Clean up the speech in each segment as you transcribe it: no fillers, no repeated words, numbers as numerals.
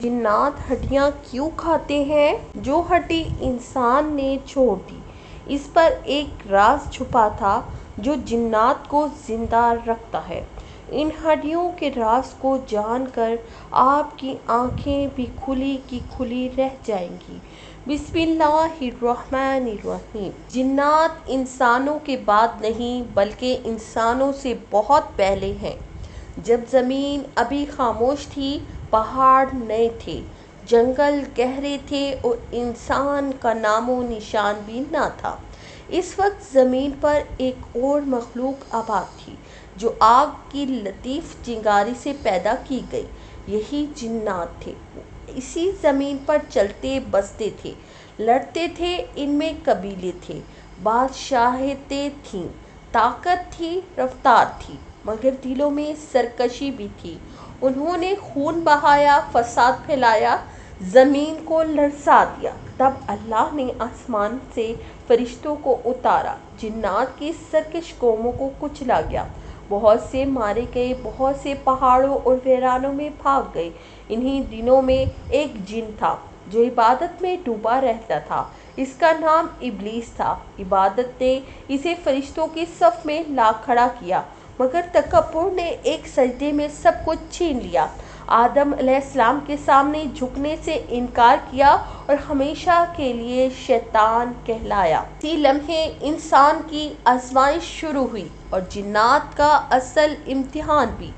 جنات ہڈیاں کیوں کھاتے ہیں؟ جو ہڈی انسان نے چھوڑ دی، اس پر ایک راز چھپا تھا جو جنات کو زندہ رکھتا ہے۔ ان ہڈیوں کے راز کو جان کر آپ کی آنکھیں بھی کھلی کی کھلی رہ جائیں گی۔ بسم اللہ الرحمن الرحیم۔ جنات انسانوں کے بعد نہیں بلکہ انسانوں سے بہت پہلے ہیں۔ جب زمین ابھی خاموش تھی، پہاڑ نئے تھے، جنگل گہرے تھے اور انسان کا نام و نشان بھی نہ تھا، اس وقت زمین پر ایک اور مخلوق آباد تھی جو آگ کی لطیف چنگاری سے پیدا کی گئی۔ یہی جنات تھے۔ اسی زمین پر چلتے بستے تھے، لڑتے تھے۔ ان میں قبیلے تھے، بادشاہتیں تھیں، طاقت تھی، رفتار تھی، مگر دلوں میں سرکشی بھی تھی۔ انہوں نے خون بہایا، فساد پھیلایا، زمین کو لرزا دیا۔ تب اللہ نے آسمان سے فرشتوں کو اتارا، جنات کی سرکش قوموں کو کچلا گیا، بہت سے مارے گئے، بہت سے پہاڑوں اور ویرانوں میں بھاگ گئے۔ انہی دنوں میں ایک جن تھا جو عبادت میں ڈوبا رہتا تھا، اس کا نام ابلیس تھا۔ عبادت نے اسے فرشتوں کی صف میں لا کھڑا کیا، مگر تکبر نے ایک سجدے میں سب کچھ چھین لیا۔ آدم علیہ السلام کے سامنے جھکنے سے انکار کیا اور ہمیشہ کے لیے شیطان کہلایا۔ اسی لمحے انسان کی آزمائش شروع ہوئی اور جنات کا اصل امتحان بھی۔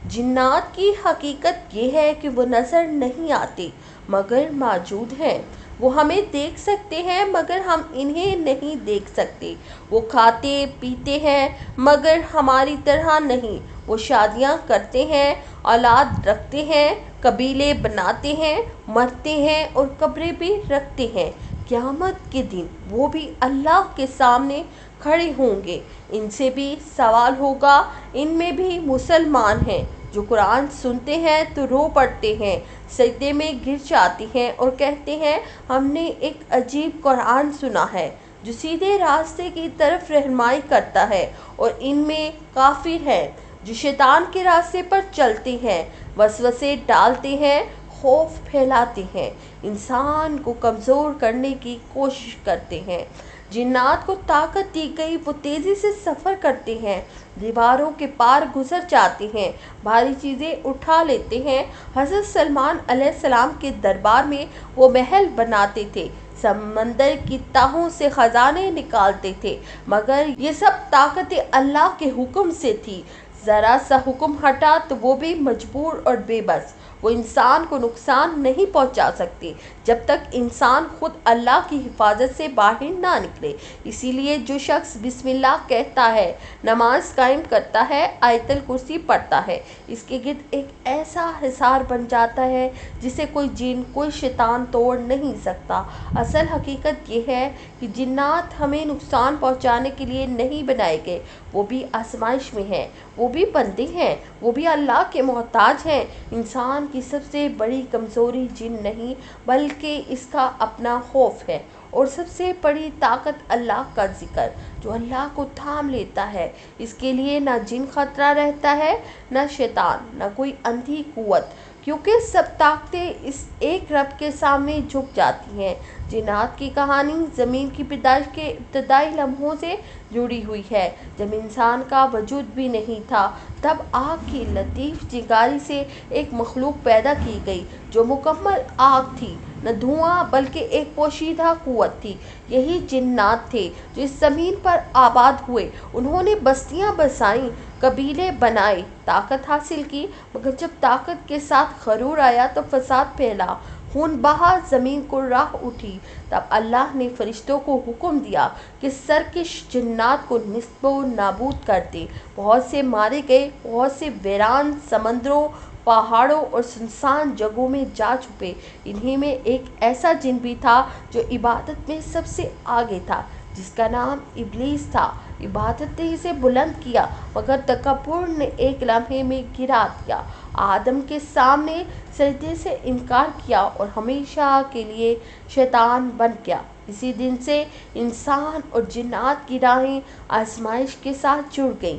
جنات کی حقیقت یہ ہے کہ وہ نظر نہیں آتے مگر موجود ہیں۔ وہ ہمیں دیکھ سکتے ہیں مگر ہم انہیں نہیں دیکھ سکتے۔ وہ کھاتے پیتے ہیں مگر ہماری طرح نہیں۔ وہ شادیاں کرتے ہیں، اولاد رکھتے ہیں، قبیلے بناتے ہیں، مرتے ہیں اور قبریں بھی رکھتے ہیں۔ قیامت کے دن وہ بھی اللہ کے سامنے کھڑے ہوں گے، ان سے بھی سوال ہوگا۔ ان میں بھی مسلمان ہیں جو قرآن سنتے ہیں تو رو پڑتے ہیں، سجدے میں گر جاتے ہیں اور کہتے ہیں ہم نے ایک عجیب قرآن سنا ہے جو سیدھے راستے کی طرف رہنمائی کرتا ہے، اور ان میں کافر ہیں جو شیطان کے راستے پر چلتے ہیں، وسوسے ڈالتے ہیں، خوف پھیلاتے ہیں، انسان کو کمزور کرنے کی کوشش کرتے ہیں۔ جنات کو طاقت دی گئی، وہ تیزی سے سفر کرتے ہیں، دیواروں کے پار گزر جاتے ہیں، بھاری چیزیں اٹھا لیتے ہیں۔ حضرت سلیمان علیہ السلام کے دربار میں وہ محل بناتے تھے، سمندر کی تہوں سے خزانے نکالتے تھے، مگر یہ سب طاقت اللہ کے حکم سے تھی۔ ذرا سا حکم ہٹا تو وہ بھی مجبور اور بے بس۔ وہ انسان کو نقصان نہیں پہنچا سکتے جب تک انسان خود اللہ کی حفاظت سے باہر نہ نکلے۔ اسی لیے جو شخص بسم اللہ کہتا ہے، نماز قائم کرتا ہے، آیت الکرسی پڑھتا ہے، اس کے گرد ایک ایسا حصار بن جاتا ہے جسے کوئی جن، کوئی شیطان توڑ نہیں سکتا۔ اصل حقیقت یہ ہے کہ جنات ہمیں نقصان پہنچانے کے لیے نہیں بنائے گئے، وہ بھی آزمائش میں ہیں، وہ بھی بندے ہیں، وہ بھی اللہ کے محتاج ہیں۔ انسان کی سب سے بڑی کمزوری جن نہیں بلکہ اس کا اپنا خوف ہے، اور سب سے بڑی طاقت اللہ کا ذکر۔ جو اللہ کو تھام لیتا ہے، اس کے لیے نہ جن خطرہ رہتا ہے، نہ شیطان، نہ کوئی اندھی قوت، کیونکہ سب طاقتیں اس ایک رب کے سامنے جھک جاتی ہیں۔ جنات کی کہانی زمین کی پیدائش کے ابتدائی لمحوں سے جڑی ہوئی ہے۔ جب انسان کا وجود بھی نہیں تھا، تب آگ کی لطیف چنگاری سے ایک مخلوق پیدا کی گئی جو مکمل آگ تھی، نہ دھواں بلکہ ایک پوشیدہ قوت تھی۔ یہی جنات تھے جو اس زمین پر آباد ہوئے۔ انہوں نے بستیاں بسائیں، قبیلے بنائے، طاقت حاصل کی، مگر جب طاقت کے ساتھ غرور آیا تو فساد پھیلا، خون بہا، زمین کو راہ اٹھی۔ تب اللہ نے فرشتوں کو حکم دیا کہ سرکش جنات کو نیست و نابود کر دیں۔ بہت سے مارے گئے، بہت سے ویران سمندروں، پہاڑوں اور سنسان جگہوں میں جا چھپے۔ انہی میں ایک ایسا جن بھی تھا جو عبادت میں سب سے آگے تھا، جس کا نام ابلیس تھا۔ عبادت نے اسے بلند کیا، مگر تکبر نے ایک لمحے میں گرا دیا۔ آدم کے سامنے سجدے سے انکار کیا اور ہمیشہ کے لیے شیطان بن گیا۔ اسی دن سے انسان اور جنات کی راہیں آزمائش کے ساتھ جڑ گئیں۔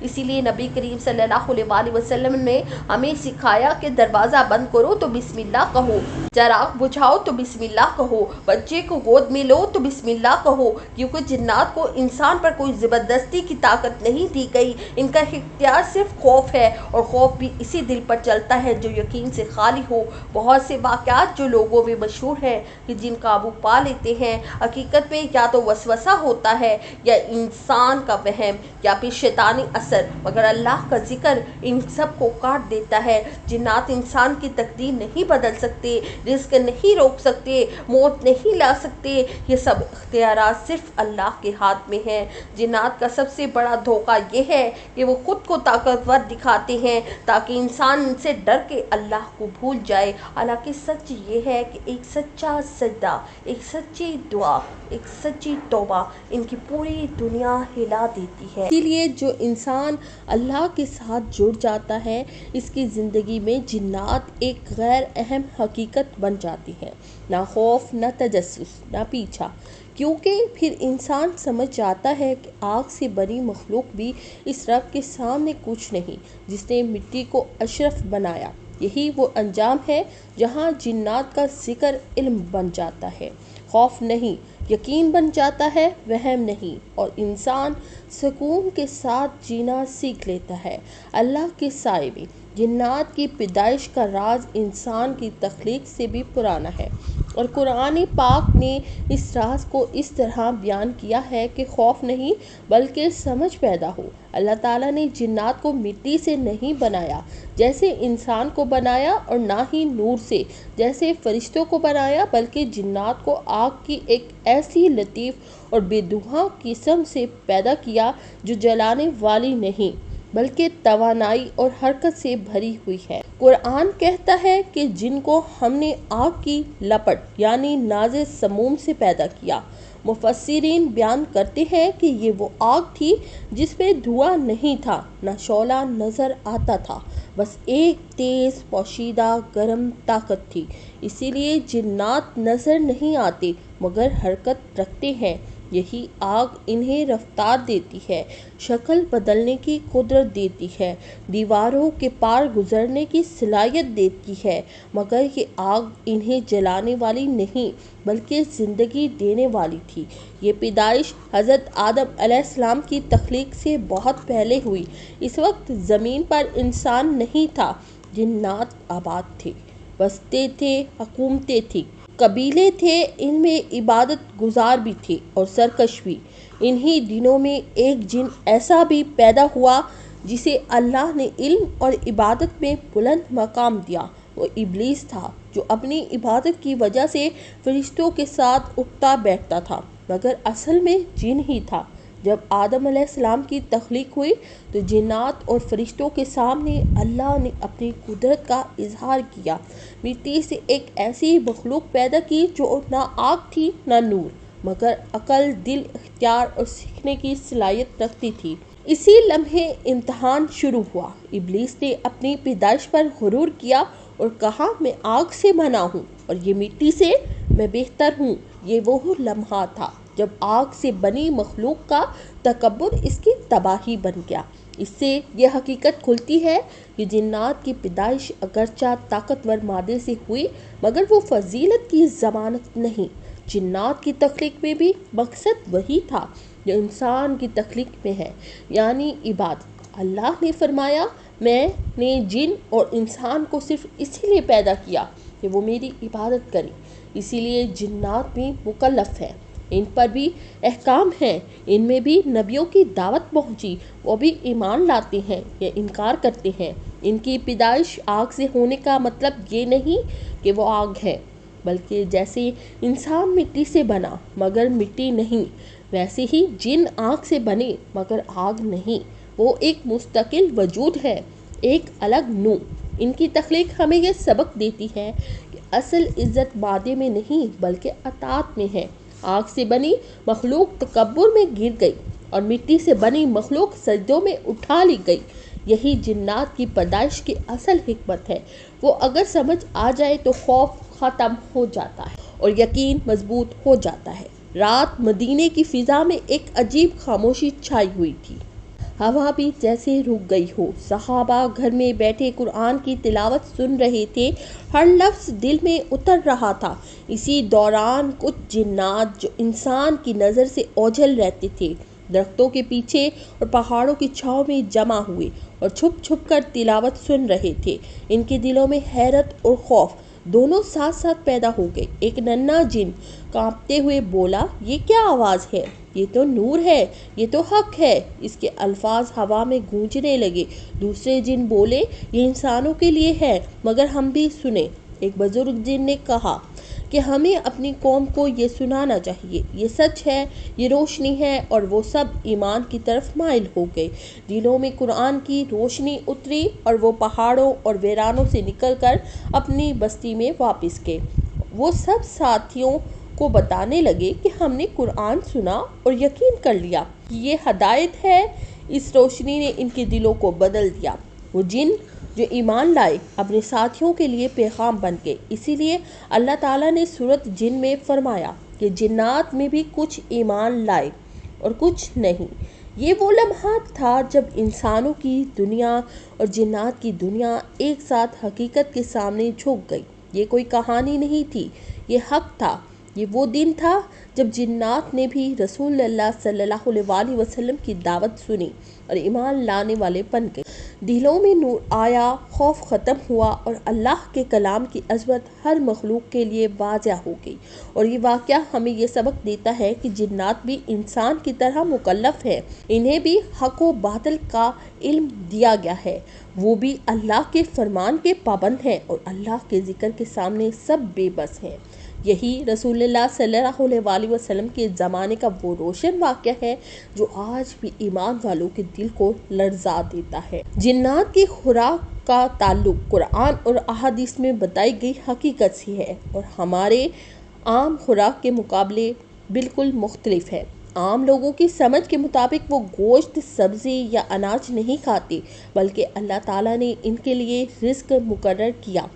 اسی لیے نبی کریم صلی اللہ علیہ وسلم نے ہمیں سکھایا کہ دروازہ بند کرو تو بسم اللہ کہو، چراغ بجھاؤ تو بسم اللہ کہو، بچے کو گود میں لو تو بسم اللہ کہو، کیونکہ جنات کو انسان پر کوئی زبردستی کی طاقت نہیں دی گئی، ان کا اختیار صرف خوف ہے، اور خوف بھی اسی دل پر چلتا ہے جو یقین سے خالی ہو۔ بہت سے واقعات جو لوگوں میں مشہور ہیں کہ جن قابو پا لیتے ہیں، حقیقت میں یا تو وسوسہ ہوتا ہے یا انسان کا وہم یا پھر شیطانی اثر، مگر اللہ کا ذکر ان سب کو کاٹ دیتا ہے۔ جنات انسان کی تقدیر نہیں بدل سکتے، رزق نہیں روک سکتے، موت نہیں لا سکتے، یہ سب اختیارات صرف اللہ کے ہاتھ میں ہیں۔ جنات کا سب سے بڑا دھوکہ یہ ہے کہ وہ خود کو طاقتور دکھاتے ہیں تاکہ انسان ان سے ڈر کے اللہ کو بھول جائے، حالانکہ سچ یہ ہے کہ ایک سچا سجدہ، ایک سچی دعا، ایک سچی توبہ ان کی پوری دنیا ہلا دیتی ہے۔ اسی لیے جو انسان اللہ کے ساتھ جڑ جاتا ہے، اس کی زندگی میں جنات ایک غیر اہم حقیقت بن جاتی ہیں، نہ خوف، نہ تجسس، نہ پیچھا، کیونکہ پھر انسان سمجھ جاتا ہے کہ آگ سے بنی مخلوق بھی اس رب کے سامنے کچھ نہیں جس نے مٹی کو اشرف بنایا۔ یہی وہ انجام ہے جہاں جنات کا ذکر علم بن جاتا ہے، خوف نہیں، یقین بن جاتا ہے، وہم نہیں، اور انسان سکون کے ساتھ جینا سیکھ لیتا ہے اللہ کے سائے میں۔ جنات کی پیدائش کا راز انسان کی تخلیق سے بھی پرانا ہے، اور قرآن پاک نے اس راز کو اس طرح بیان کیا ہے کہ خوف نہیں بلکہ سمجھ پیدا ہو۔ اللہ تعالیٰ نے جنات کو مٹی سے نہیں بنایا جیسے انسان کو بنایا، اور نہ ہی نور سے جیسے فرشتوں کو بنایا، بلکہ جنات کو آگ کی ایک ایسی لطیف اور بے دھواں قسم سے پیدا کیا جو جلانے والی نہیں بلکہ توانائی اور حرکت سے بھری ہوئی ہے۔ قرآن کہتا ہے کہ جن کو ہم نے آگ کی لپٹ یعنی ناز سموم سے پیدا کیا۔ مفسرین بیان کرتے ہیں کہ یہ وہ آگ تھی جس میں دھواں نہیں تھا، نہ شعلہ نظر آتا تھا، بس ایک تیز پوشیدہ گرم طاقت تھی۔ اسی لیے جنات نظر نہیں آتے مگر حرکت رکھتے ہیں۔ یہی آگ انہیں رفتار دیتی ہے، شکل بدلنے کی قدرت دیتی ہے، دیواروں کے پار گزرنے کی صلاحیت دیتی ہے، مگر یہ آگ انہیں جلانے والی نہیں بلکہ زندگی دینے والی تھی۔ یہ پیدائش حضرت آدم علیہ السلام کی تخلیق سے بہت پہلے ہوئی۔ اس وقت زمین پر انسان نہیں تھا، جنات آباد تھے، بستے تھے، حکومتیں تھیں، قبیلے تھے، ان میں عبادت گزار بھی تھے اور سرکش بھی۔ انہی دنوں میں ایک جن ایسا بھی پیدا ہوا جسے اللہ نے علم اور عبادت میں بلند مقام دیا۔ وہ ابلیس تھا جو اپنی عبادت کی وجہ سے فرشتوں کے ساتھ اٹھتا بیٹھتا تھا، مگر اصل میں جن ہی تھا۔ جب آدم علیہ السلام کی تخلیق ہوئی تو جنات اور فرشتوں کے سامنے اللہ نے اپنی قدرت کا اظہار کیا۔ مٹی سے ایک ایسی مخلوق پیدا کی جو نہ آگ تھی نہ نور، مگر عقل، دل، اختیار اور سیکھنے کی صلاحیت رکھتی تھی۔ اسی لمحے امتحان شروع ہوا۔ ابلیس نے اپنی پیدائش پر غرور کیا اور کہا میں آگ سے بنا ہوں اور یہ مٹی سے، میں بہتر ہوں۔ یہ وہ لمحہ تھا جب آگ سے بنی مخلوق کا تکبر اس کی تباہی بن گیا۔ اس سے یہ حقیقت کھلتی ہے کہ جنات کی پیدائش اگرچہ طاقتور مادے سے ہوئی مگر وہ فضیلت کی ضمانت نہیں۔ جنات کی تخلیق میں بھی مقصد وہی تھا جو انسان کی تخلیق میں ہے، یعنی عبادت۔ اللہ نے فرمایا میں نے جن اور انسان کو صرف اسی لیے پیدا کیا کہ وہ میری عبادت کریں، اسی لیے جنات بھی مکلف ہیں، ان پر بھی احکام ہیں، ان میں بھی نبیوں کی دعوت پہنچی، وہ بھی ایمان لاتے ہیں یا انکار کرتے ہیں۔ ان کی پیدائش آگ سے ہونے کا مطلب یہ نہیں کہ وہ آگ ہے، بلکہ جیسے انسان مٹی سے بنا مگر مٹی نہیں، ویسے ہی جن آگ سے بنے مگر آگ نہیں، وہ ایک مستقل وجود ہے، ایک الگ نوع۔ ان کی تخلیق ہمیں یہ سبق دیتی ہے کہ اصل عزت مادے میں نہیں بلکہ اطاعت میں ہے۔ آگ سے بنی مخلوق تکبر میں گر گئی اور مٹی سے بنی مخلوق سجدوں میں اٹھا لی گئی۔ یہی جنات کی پیدائش کی اصل حکمت ہے۔ وہ اگر سمجھ آ جائے تو خوف ختم ہو جاتا ہے اور یقین مضبوط ہو جاتا ہے۔ رات مدینے کی فضا میں ایک عجیب خاموشی چھائی ہوئی تھی۔ ہوا بھی جیسے رک گئی ہو۔ صحابہ گھر میں بیٹھے قرآن کی تلاوت سن رہے تھے، ہر لفظ دل میں اتر رہا تھا۔ اسی دوران کچھ جنات جو انسان کی نظر سے اوجھل رہتے تھے، درختوں کے پیچھے اور پہاڑوں کی چھاؤں میں جمع ہوئے اور چھپ چھپ کر تلاوت سن رہے تھے۔ ان کے دلوں میں حیرت اور خوف دونوں ساتھ ساتھ پیدا ہو گئے۔ ایک ننھا جن کانپتے ہوئے بولا، یہ کیا آواز ہے؟ یہ تو نور ہے، یہ تو حق ہے۔ اس کے الفاظ ہوا میں گونجنے لگے۔ دوسرے جن بولے، یہ انسانوں کے لیے ہے، مگر ہم بھی سنیں۔ ایک بزرگ جن نے کہا کہ ہمیں اپنی قوم کو یہ سنانا چاہیے، یہ سچ ہے، یہ روشنی ہے، اور وہ سب ایمان کی طرف مائل ہو گئے۔ دلوں میں قرآن کی روشنی اتری اور وہ پہاڑوں اور ویرانوں سے نکل کر اپنی بستی میں واپس گئے۔ وہ سب ساتھیوں کو بتانے لگے کہ ہم نے قرآن سنا اور یقین کر لیا کہ یہ ہدایت ہے۔ اس روشنی نے ان کے دلوں کو بدل دیا۔ وہ جن جو ایمان لائے اپنے ساتھیوں کے لیے پیغام بن گئے۔ اسی لیے اللہ تعالیٰ نے سورۃ جن میں فرمایا کہ جنات میں بھی کچھ ایمان لائے اور کچھ نہیں۔ یہ وہ لمحات تھا جب انسانوں کی دنیا اور جنات کی دنیا ایک ساتھ حقیقت کے سامنے جھک گئی۔ یہ کوئی کہانی نہیں تھی، یہ حق تھا۔ یہ وہ دن تھا جب جنات نے بھی رسول اللہ صلی اللہ علیہ وسلم کی دعوت سنی اور ایمان لانے والے بن گئے۔ دلوں میں نور آیا، خوف ختم ہوا اور اللہ کے کلام کی عظمت ہر مخلوق کے لیے واضح ہو گئی۔ اور یہ واقعہ ہمیں یہ سبق دیتا ہے کہ جنات بھی انسان کی طرح مکلف ہیں، انہیں بھی حق و باطل کا علم دیا گیا ہے، وہ بھی اللہ کے فرمان کے پابند ہیں اور اللہ کے ذکر کے سامنے سب بے بس ہیں۔ یہی رسول اللہ صلی اللہ علیہ وسلم کے زمانے کا وہ روشن واقعہ ہے جو آج بھی ایمان والوں کے دل کو لرزا دیتا ہے۔ جنات کی خوراک کا تعلق قرآن اور احادیث میں بتائی گئی حقیقت سے ہے اور ہمارے عام خوراک کے مقابلے بالکل مختلف ہے۔ عام لوگوں کی سمجھ کے مطابق وہ گوشت، سبزی یا اناج نہیں کھاتے، بلکہ اللہ تعالیٰ نے ان کے لیے رزق مقرر کیا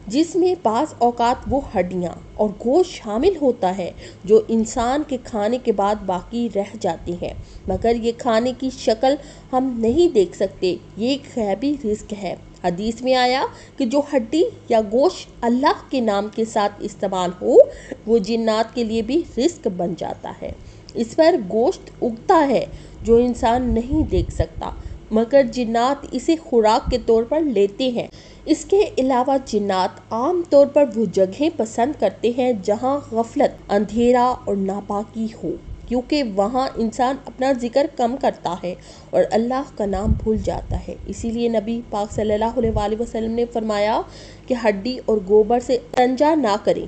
جس میں بعض اوقات وہ ہڈیاں اور گوشت شامل ہوتا ہے جو انسان کے کھانے کے بعد باقی رہ جاتی ہیں، مگر یہ کھانے کی شکل ہم نہیں دیکھ سکتے۔ یہ ایک غیبی رزق ہے۔ حدیث میں آیا کہ جو ہڈی یا گوشت اللہ کے نام کے ساتھ استعمال ہو وہ جنات کے لیے بھی رزق بن جاتا ہے۔ اس پر گوشت اگتا ہے جو انسان نہیں دیکھ سکتا، مگر جنات اسے خوراک کے طور پر لیتے ہیں۔ اس کے علاوہ جنات عام طور پر وہ جگہیں پسند کرتے ہیں جہاں غفلت، اندھیرا اور ناپاکی ہو، کیونکہ وہاں انسان اپنا ذکر کم کرتا ہے اور اللہ کا نام بھول جاتا ہے۔ اسی لیے نبی پاک صلی اللہ علیہ وسلم نے فرمایا کہ ہڈی اور گوبر سے استنجا نہ کریں،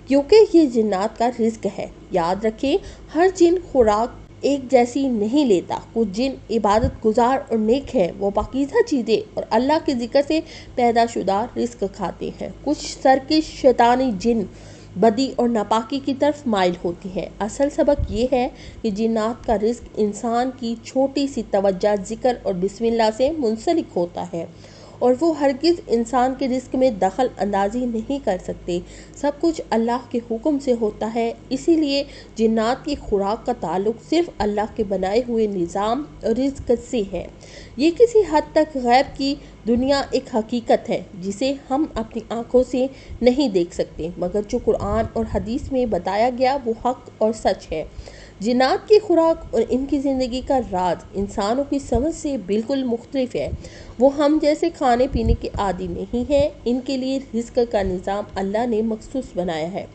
کیونکہ یہ جنات کا رزق ہے۔ یاد رکھیں، ہر جن خوراک ایک جیسی نہیں لیتا۔ کچھ جن عبادت گزار اور نیک ہیں، وہ پاکیزہ چیزیں اور اللہ کے ذکر سے پیدا شدہ رزق کھاتے ہیں۔ کچھ سرکش شیطانی جن بدی اور ناپاکی کی طرف مائل ہوتی ہیں۔ اصل سبق یہ ہے کہ جنات کا رزق انسان کی چھوٹی سی توجہ، ذکر اور بسم اللہ سے منسلک ہوتا ہے اور وہ ہرگز انسان کے رزق میں دخل اندازی نہیں کر سکتے۔ سب کچھ اللہ کے حکم سے ہوتا ہے، اسی لیے جنات کی خوراک کا تعلق صرف اللہ کے بنائے ہوئے نظام اور رزق سے ہے۔ یہ کسی حد تک غیب کی دنیا ایک حقیقت ہے جسے ہم اپنی آنکھوں سے نہیں دیکھ سکتے، مگر جو قرآن اور حدیث میں بتایا گیا وہ حق اور سچ ہے۔ جنات کی خوراک اور ان کی زندگی کا راز انسانوں کی سمجھ سے بالکل مختلف ہے۔ وہ ہم جیسے کھانے پینے کے عادی نہیں ہیں، ان کے لیے رزق کا نظام اللہ نے مخصوص بنایا ہے۔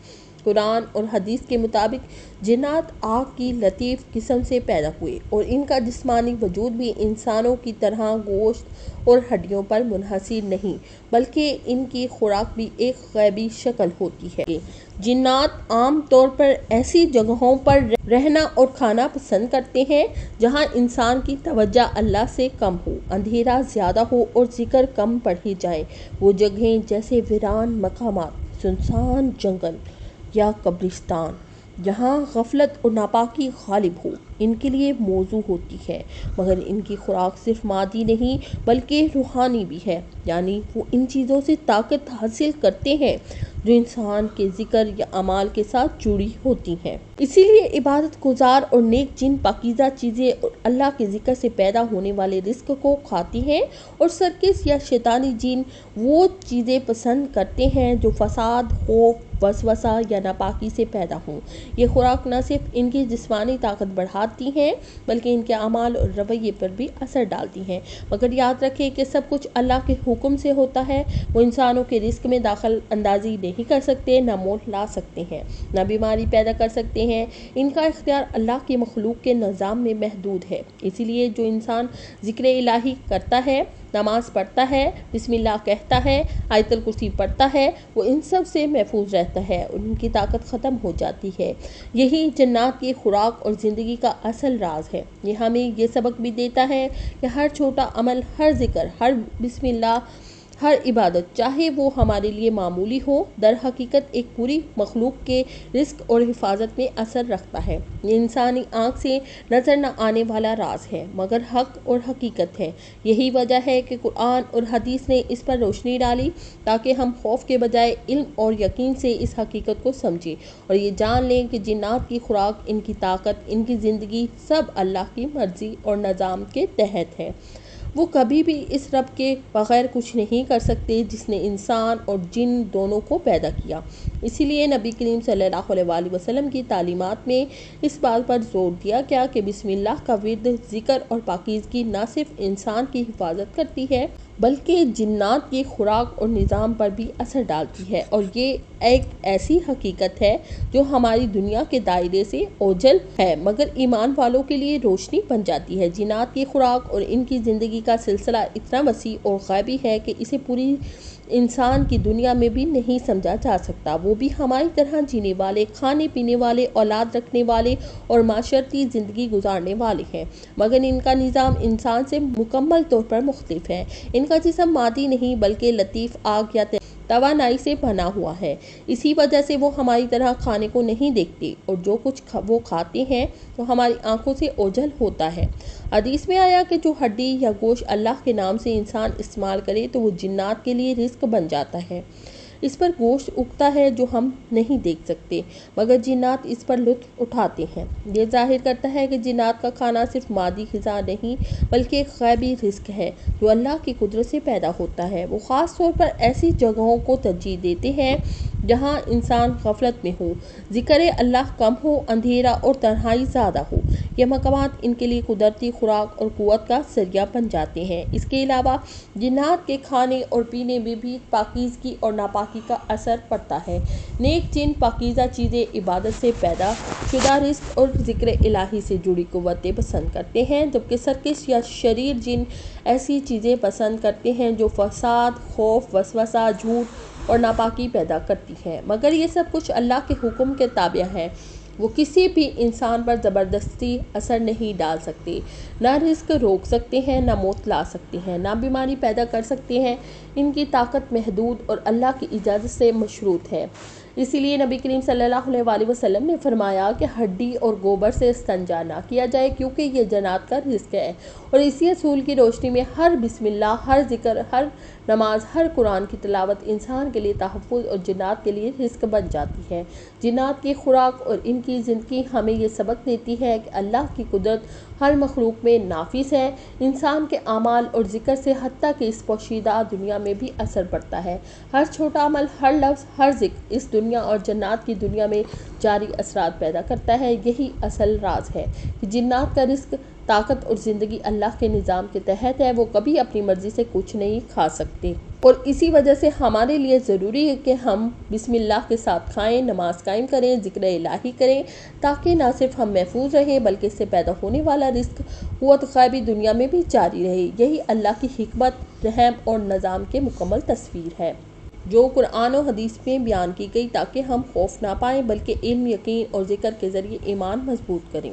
قرآن اور حدیث کے مطابق جنات آگ کی لطیف قسم سے پیدا ہوئے اور ان کا جسمانی وجود بھی انسانوں کی طرح گوشت اور ہڈیوں پر منحصر نہیں، بلکہ ان کی خوراک بھی ایک غیبی شکل ہوتی ہے۔ جنات عام طور پر ایسی جگہوں پر رہنا اور کھانا پسند کرتے ہیں جہاں انسان کی توجہ اللہ سے کم ہو، اندھیرا زیادہ ہو اور ذکر کم پڑھی جائے۔ وہ جگہیں جیسے ویران مقامات، سنسان جنگل یا قبرستان جہاں غفلت اور ناپاکی غالب ہو، ان کے لیے موزوں ہوتی ہے، مگر ان کی خوراک صرف مادی نہیں بلکہ روحانی بھی ہے، یعنی وہ ان چیزوں سے طاقت حاصل کرتے ہیں جو انسان کے ذکر یا اعمال کے ساتھ جڑی ہوتی ہیں۔ اسی لیے عبادت گزار اور نیک جن پاکیزہ چیزیں اور اللہ کے ذکر سے پیدا ہونے والے رزق کو کھاتی ہیں، اور سرکش یا شیطانی جن وہ چیزیں پسند کرتے ہیں جو فساد، خوف، وسوسہ یا ناپاکی سے پیدا ہوں۔ یہ خوراک نہ صرف ان کی جسمانی طاقت بڑھاتی ہیں بلکہ ان کے اعمال اور رویے پر بھی اثر ڈالتی ہیں۔ مگر یاد رکھیں کہ سب کچھ اللہ کے حکم سے ہوتا ہے۔ وہ انسانوں کے رزق میں دخل اندازی نہیں کر سکتے، نہ موت لا سکتے ہیں، نہ بیماری پیدا کر سکتے ہیں۔ ان کا اختیار اللہ کی مخلوق کے نظام میں محدود ہے۔ اسی لیے جو انسان ذکر الہی کرتا ہے، نماز پڑھتا ہے، بسم اللہ کہتا ہے، آیت الکرسی پڑھتا ہے، وہ ان سب سے محفوظ رہتا ہے اور ان کی طاقت ختم ہو جاتی ہے۔ یہی جنات کی خوراک اور زندگی کا اصل راز ہے۔ یہ ہمیں یہ سبق بھی دیتا ہے کہ ہر چھوٹا عمل، ہر ذکر، ہر بسم اللہ، ہر عبادت، چاہے وہ ہمارے لیے معمولی ہو، در حقیقت ایک پوری مخلوق کے رزق اور حفاظت میں اثر رکھتا ہے۔ یہ انسانی آنکھ سے نظر نہ آنے والا راز ہے، مگر حق اور حقیقت ہے۔ یہی وجہ ہے کہ قرآن اور حدیث نے اس پر روشنی ڈالی تاکہ ہم خوف کے بجائے علم اور یقین سے اس حقیقت کو سمجھیں اور یہ جان لیں کہ جنات کی خوراک، ان کی طاقت، ان کی زندگی سب اللہ کی مرضی اور نظام کے تحت ہے۔ وہ کبھی بھی اس رب کے بغیر کچھ نہیں کر سکتے جس نے انسان اور جن دونوں کو پیدا کیا۔ اسی لیے نبی کریم صلی اللہ علیہ وآلہ وسلم کی تعلیمات میں اس بات پر زور دیا گیا کہ بسم اللہ کا ورد، ذکر اور پاکیزگی نہ صرف انسان کی حفاظت کرتی ہے بلکہ جنات کی خوراک اور نظام پر بھی اثر ڈالتی ہے، اور یہ ایک ایسی حقیقت ہے جو ہماری دنیا کے دائرے سے اوجھل ہے مگر ایمان والوں کے لیے روشنی بن جاتی ہے۔ جنات کی خوراک اور ان کی زندگی کا سلسلہ اتنا وسیع اور غیبی ہے کہ اسے پوری انسان کی دنیا میں بھی نہیں سمجھا جا سکتا۔ وہ بھی ہماری طرح جینے والے، کھانے پینے والے، اولاد رکھنے والے اور معاشرتی زندگی گزارنے والے ہیں، مگر ان کا نظام انسان سے مکمل طور پر مختلف ہے۔ ان کا جسم مادی نہیں بلکہ لطیف آگ یا توانائی سے بنا ہوا ہے۔ اسی وجہ سے وہ ہماری طرح کھانے کو نہیں دیکھتے اور جو کچھ وہ کھاتے ہیں وہ ہماری آنکھوں سے اوجھل ہوتا ہے۔ حدیث میں آیا کہ جو ہڈی یا گوشت اللہ کے نام سے انسان استعمال کرے تو وہ جنات کے لیے رزق بن جاتا ہے۔ اس پر گوشت اگتا ہے جو ہم نہیں دیکھ سکتے مگر جنات اس پر لطف اٹھاتے ہیں۔ یہ ظاہر کرتا ہے کہ جنات کا کھانا صرف مادی غذا نہیں بلکہ ایک غیبی رزق ہے جو اللہ کی قدرت سے پیدا ہوتا ہے۔ وہ خاص طور پر ایسی جگہوں کو ترجیح دیتے ہیں جہاں انسان غفلت میں ہو، ذکر اللہ کم ہو، اندھیرا اور تنہائی زیادہ ہو۔ یہ مقامات ان کے لیے قدرتی خوراک اور قوت کا ذریعہ بن جاتے ہیں۔ اس کے علاوہ جنات کے کھانے اور پینے میں بھی پاکیزگی اور ناپاکی کا اثر پڑتا ہے۔ نیک جن پاکیزہ چیزیں، عبادت سے پیدا شدہ رزق اور ذکر الہی سے جڑی قوتیں پسند کرتے ہیں، جبکہ سرکش یا شریر جن ایسی چیزیں پسند کرتے ہیں جو فساد، خوف، وسوسہ، جھوٹ اور ناپاکی پیدا کرتی ہیں۔ مگر یہ سب کچھ اللہ کے حکم کے تابع ہے۔ وہ کسی بھی انسان پر زبردستی اثر نہیں ڈال سکتے، نہ رزق روک سکتے ہیں، نہ موت لا سکتے ہیں، نہ بیماری پیدا کر سکتے ہیں۔ ان کی طاقت محدود اور اللہ کی اجازت سے مشروط ہے۔ اسی لیے نبی کریم صلی اللہ علیہ وآلہ وسلم نے فرمایا کہ ہڈی اور گوبر سے استنجا نہ کیا جائے کیونکہ یہ جنات کا رزق ہے، اور اسی اصول کی روشنی میں ہر بسم اللہ، ہر ذکر، ہر نماز، ہر قرآن کی تلاوت انسان کے لیے تحفظ اور جنات کے لیے رزق بن جاتی ہے۔ جنات کی خوراک اور ان کی زندگی ہمیں یہ سبق دیتی ہے کہ اللہ کی قدرت ہر مخلوق میں نافذ ہے۔ انسان کے اعمال اور ذکر سے حتیٰ کہ اس پوشیدہ دنیا میں بھی اثر پڑتا ہے۔ ہر چھوٹا عمل، ہر لفظ، ہر ذکر اس دنیا اور جنات کی دنیا میں جاری اثرات پیدا کرتا ہے۔ یہی اصل راز ہے کہ جنات کا رزق، طاقت اور زندگی اللہ کے نظام کے تحت ہے۔ وہ کبھی اپنی مرضی سے کچھ نہیں کھا سکتے، اور اسی وجہ سے ہمارے لیے ضروری ہے کہ ہم بسم اللہ کے ساتھ کھائیں، نماز قائم کریں، ذکر الہی کریں، تاکہ نہ صرف ہم محفوظ رہیں بلکہ اس سے پیدا ہونے والا رزق، قوت غیبی دنیا میں بھی جاری رہے۔ یہی اللہ کی حکمت، رحم اور نظام کے مکمل تصویر ہے جو قرآن و حدیث میں بیان کی گئی، تاکہ ہم خوف نہ پائیں بلکہ علم، یقین اور ذکر کے ذریعے ایمان مضبوط کریں۔